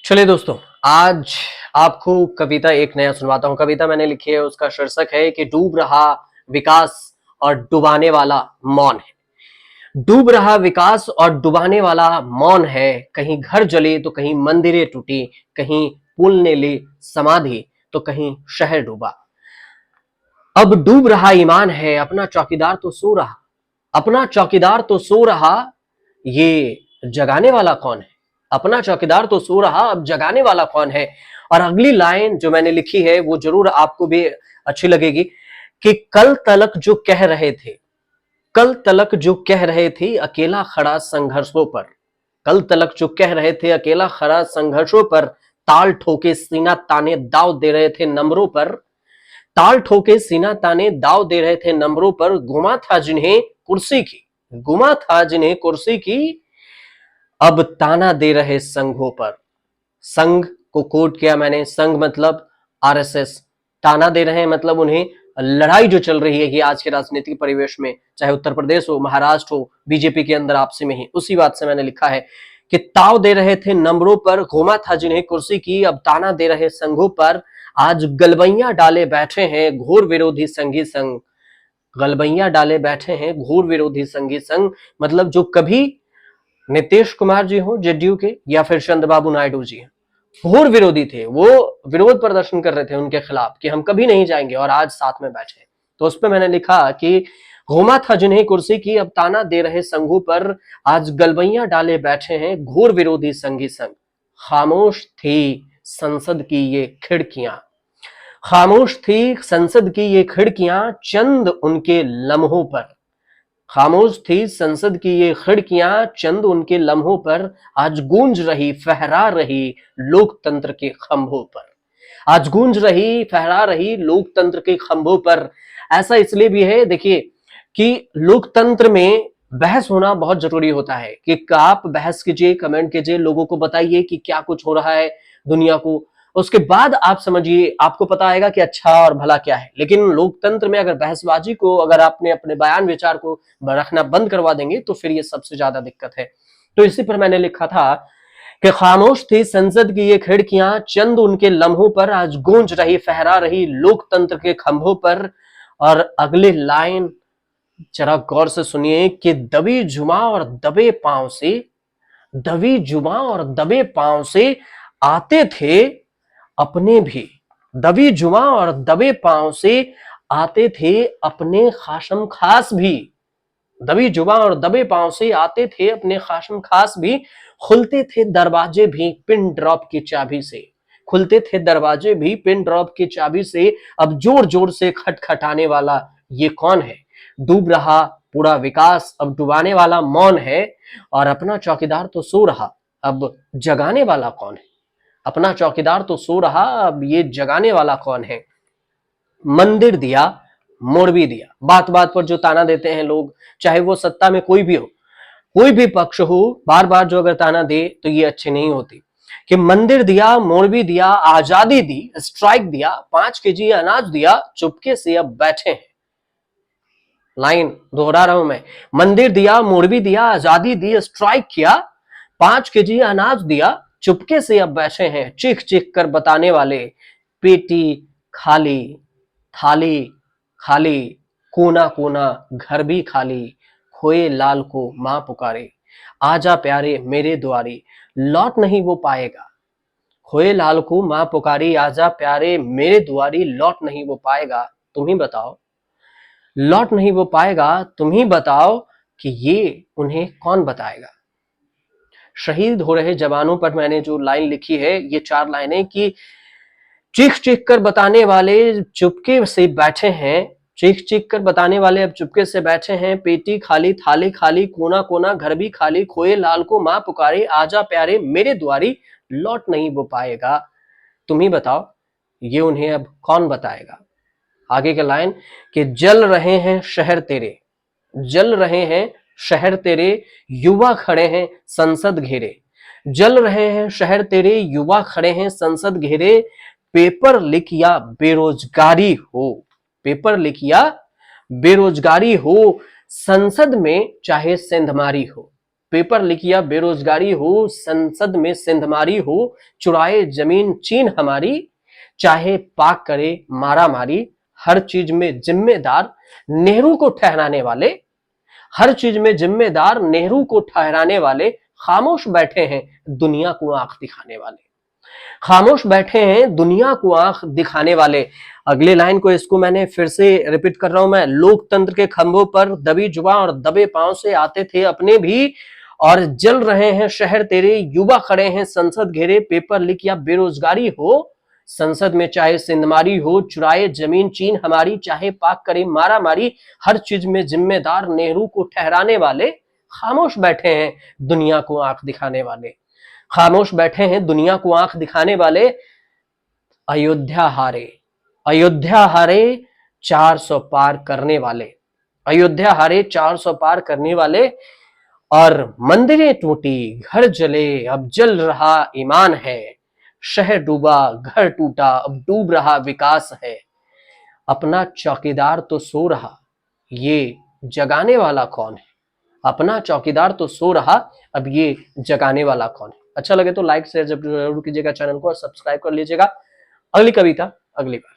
चलिए दोस्तों, आज आपको कविता एक नया सुनवाता हूँ। कविता मैंने लिखी है, उसका शीर्षक है कि डूब रहा विकास और डुबाने वाला मौन है। डूब रहा विकास और डुबाने वाला मौन है। कहीं घर जले तो कहीं मंदिरें टूटी, कहीं पुल ने ली समाधि तो कहीं शहर डूबा। अब डूब रहा ईमान है, अपना चौकीदार तो सो रहा, अपना चौकीदार तो सो रहा, ये जगाने वाला कौन है? अपना चौकीदार तो सो रहा, अब जगाने वाला कौन है? और अगली लाइन जो मैंने लिखी है वो जरूर आपको भी अच्छी लगेगी कि कल तलक जो कह रहे थे, कल तलक जो कह रहे थे अकेला खड़ा संघर्षों पर, कल तलक जो कह रहे थे अकेला खड़ा संघर्षों पर, ताल ठोके सीना ताने दाव दे रहे थे नंबरों पर, ताल ठोके सीना ताने दाव दे रहे थे नंबरों पर, गुमा था जिन्हें कुर्सी की, गुमा था जिन्हें कुर्सी की, अब ताना दे रहे संघों पर। संघ को कोट किया मैंने, संघ मतलब आरएसएस, ताना दे रहे हैं मतलब उन्हें लड़ाई जो चल रही है कि आज के राजनीतिक परिवेश में, चाहे उत्तर प्रदेश हो, महाराष्ट्र हो, बीजेपी के अंदर आपसी में ही, उसी बात से मैंने लिखा है कि ताव दे रहे थे नंबरों पर, घूमा था जिन्हें कुर्सी की, अब ताना दे रहे संघों पर, आज गलबैया डाले बैठे हैं घोर विरोधी संघी संघ। गलबैया डाले बैठे हैं घोर विरोधी संघी संघ मतलब जो कभी नीतीश कुमार जी हो जेडीयू के या फिर चंद्रबाबू नायडू जी घोर विरोधी थे, वो विरोध प्रदर्शन कर रहे थे उनके खिलाफ कि हम कभी नहीं जाएंगे, और आज साथ में बैठे। तो उस पर मैंने लिखा कि घूमा था जिन्हें कुर्सी की, अब ताना दे रहे संघों पर, आज गलबैया डाले बैठे हैं घोर विरोधी संघी संघ। खामोश थी संसद की ये खिड़कियां, खामोश थी संसद की ये खिड़कियां चंद उनके लम्हों पर, खामोश थी संसद की ये खिड़कियां चंद उनके लम्हों पर, आज गूंज रही फहरा रही लोकतंत्र के खंभों पर, आज गूंज रही फहरा रही लोकतंत्र के खंभों पर। ऐसा इसलिए भी है देखिए कि लोकतंत्र में बहस होना बहुत जरूरी होता है कि आप बहस कीजिए, कमेंट कीजिए, लोगों को बताइए कि क्या कुछ हो रहा है दुनिया को, उसके बाद आप समझिए, आपको पता आएगा कि अच्छा और भला क्या है। लेकिन लोकतंत्र में अगर बहसबाजी को, अगर आपने अपने बयान विचार को रखना बंद करवा देंगे तो फिर ये सबसे ज्यादा दिक्कत है। तो इसी पर मैंने लिखा था कि खामोश थी संसद की ये खिड़कियां चंद उनके लम्हों पर, आज गूंज रही फहरा रही लोकतंत्र के खंभों पर। और अगली लाइन जरा गौर से सुनिए कि दबी जुमा और दबे पांव से, दबी जुमा और दबे पांव से आते थे अपने भी, दबी जुमा और दबे पांव से आते थे अपने खाशम खास भी, दबी जुबा और दबे पांव से आते थे अपने खाशम खास भी, खुलते थे दरवाजे भी पिन ड्रॉप की चाबी से, खुलते थे दरवाजे भी पिन ड्रॉप की चाबी से, अब जोर जोर से खटखटाने वाला ये कौन है? डूब रहा पूरा विकास, अब डुबाने वाला मौन है, और अपना चौकीदार तो सो रहा, अब जगाने वाला कौन है? अपना चौकीदार तो सो रहा, अब ये जगाने वाला कौन है? मंदिर दिया मोड़ भी दिया, बात बात पर जो ताना देते हैं लोग, चाहे वो सत्ता में कोई भी हो, कोई भी पक्ष हो, बार बार जो अगर ताना दे तो ये अच्छी नहीं होती। कि मंदिर दिया मोड़ भी दिया, आजादी दी स्ट्राइक दिया, 5 केजी अनाज दिया, चुपके से अब बैठे हैं। लाइन दोहरा रहा हूं मैं, मंदिर दिया मोड़ भी दिया, आजादी दी स्ट्राइक किया, 5 केजी अनाज दिया, चुपके से अब बैठे हैं, चीख चीख कर बताने वाले, पेटी खाली थाली खाली, कोना कोना घर भी खाली, खोए लाल को मां पुकारे, आजा प्यारे मेरे द्वारी लौट नहीं वो पाएगा, खोए लाल को मां पुकारी, आजा प्यारे मेरे द्वारी लौट नहीं वो पाएगा। तुम ही बताओ, लौट नहीं वो पाएगा, तुम ही बताओ कि ये उन्हें कौन बताएगा। शहीद हो रहे जवानों पर मैंने जो लाइन लिखी है, ये 4 लाइनें कि चीख चीख कर बताने वाले चुपके से बैठे हैं, चीख चीख कर बताने वाले अब चुपके से बैठे हैं, पेटी खाली थाली खाली, कोना कोना घर भी खाली, खोए लाल को मां पुकारे, आजा प्यारे मेरे द्वारी लौट नहीं वो पाएगा। तुम ही बताओ ये उन्हें अब कौन बताएगा। आगे के लाइन कि जल रहे हैं शहर तेरे, जल रहे हैं शहर तेरे, युवा खड़े हैं संसद घेरे, जल रहे हैं शहर तेरे, युवा खड़े हैं संसद घेरे, पेपर लिख या बेरोजगारी हो, पेपर लिख या बेरोजगारी हो, संसद में चाहे सेंधमारी हो, पेपर लिखिया बेरोजगारी हो, संसद में सिंधमारी हो, चुराए जमीन चीन हमारी, चाहे पाक करे मारा मारी, हर चीज में जिम्मेदार नेहरू को ठहराने वाले, हर चीज में जिम्मेदार नेहरू को ठहराने वाले, खामोश बैठे हैं दुनिया को आंख दिखाने वाले, खामोश बैठे हैं दुनिया को आंख दिखाने वाले। अगले लाइन को इसको मैंने फिर से रिपीट कर रहा हूं मैं। लोकतंत्र के खंभों पर दबी जुबां और दबे पांव से आते थे अपने भी, और जल रहे हैं शहर तेरे, युवा खड़े हैं संसद घेरे, पेपर लीक या बेरोजगारी हो, संसद में चाहे सिंधमारी हो, चुराए जमीन चीन हमारी, चाहे पाक करे मारा मारी, हर चीज में जिम्मेदार नेहरू को ठहराने वाले, खामोश बैठे हैं दुनिया को आंख दिखाने वाले, खामोश बैठे हैं दुनिया को आंख दिखाने वाले। अयोध्या हारे, अयोध्या हारे 400 पार करने वाले, अयोध्या हारे 400 पार करने वाले, और मंदिरें टूटी घर जले अब जल रहा ईमान है, शहर डूबा घर टूटा अब डूब रहा विकास है, अपना चौकीदार तो सो रहा ये जगाने वाला कौन है, अपना चौकीदार तो सो रहा अब ये जगाने वाला कौन है। अच्छा लगे तो लाइक शेयर जरूर कीजिएगा चैनल को और सब्सक्राइब कर लीजिएगा। अगली कविता अगली बार।